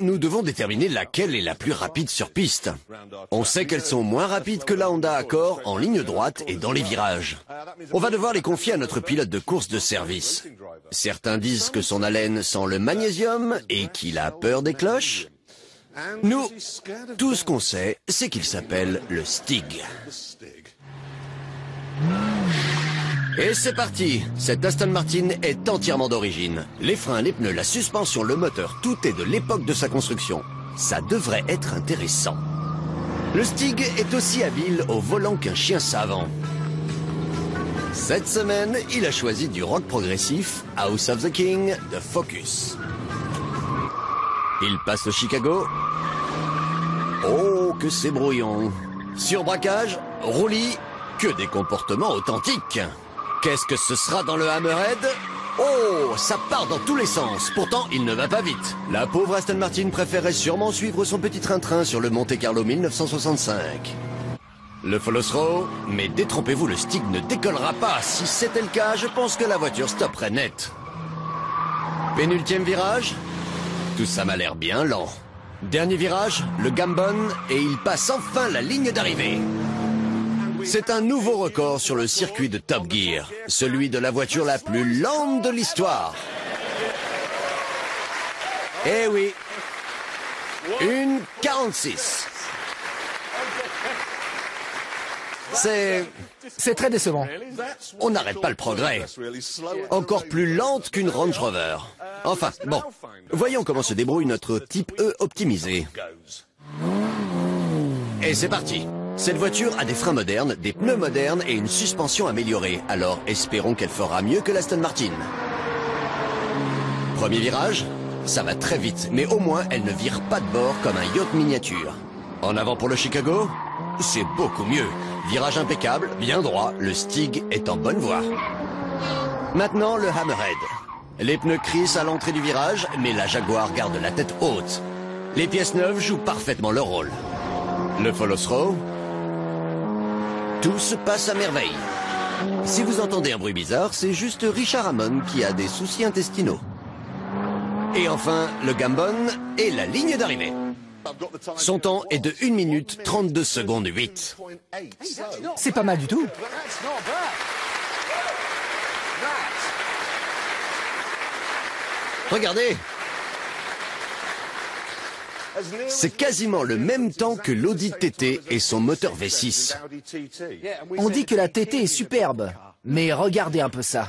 nous devons déterminer laquelle est la plus rapide sur piste. On sait qu'elles sont moins rapides que la Honda Accord en ligne droite et dans les virages. On va devoir les confier à notre pilote de course de service. Certains disent que son haleine sent le magnésium et qu'il a peur des cloches. Nous, tout ce qu'on sait, c'est qu'il s'appelle le Stig. Et c'est parti! Cette Aston Martin est entièrement d'origine. Les freins, les pneus, la suspension, le moteur, tout est de l'époque de sa construction. Ça devrait être intéressant. Le Stig est aussi habile au volant qu'un chien savant. Cette semaine, il a choisi du rock progressif, House of the King, de Focus. Il passe au Chicago. Oh, que c'est brouillon. Surbraquage, roulis, que des comportements authentiques. Qu'est-ce que ce sera dans le Hammerhead? Oh, ça part dans tous les sens. Pourtant, il ne va pas vite. La pauvre Aston Martin préférait sûrement suivre son petit train-train sur le Monte Carlo 1965. Le follow throw, mais détrompez-vous, le Stig ne décollera pas. Si c'était le cas, je pense que la voiture stopperait net. Pénultième virage. Tout ça m'a l'air bien lent. Dernier virage, le Gambon, et il passe enfin la ligne d'arrivée. C'est un nouveau record sur le circuit de Top Gear, celui de la voiture la plus lente de l'histoire. Eh oui, 1,46. C'est très décevant. On n'arrête pas le progrès. Encore plus lente qu'une Range Rover. Enfin, bon, voyons comment se débrouille notre type E optimisé. Et c'est parti. Cette voiture a des freins modernes, des pneus modernes et une suspension améliorée. Alors espérons qu'elle fera mieux que l'Aston Martin. Premier virage, ça va très vite, mais au moins elle ne vire pas de bord comme un yacht miniature. En avant pour le Chicago, c'est beaucoup mieux. Virage impeccable, bien droit, le Stig est en bonne voie. Maintenant le Hammerhead. Les pneus crissent à l'entrée du virage, mais la Jaguar garde la tête haute. Les pièces neuves jouent parfaitement leur rôle. Le follow throw. Tout se passe à merveille. Si vous entendez un bruit bizarre, c'est juste Richard Hammond qui a des soucis intestinaux. Et enfin, le Gambon et la ligne d'arrivée. Son temps est de 1 minute 32 secondes 8. C'est pas mal du tout. Regardez! C'est quasiment le même temps que l'Audi TT et son moteur V6. On dit que la TT est superbe, mais regardez un peu ça.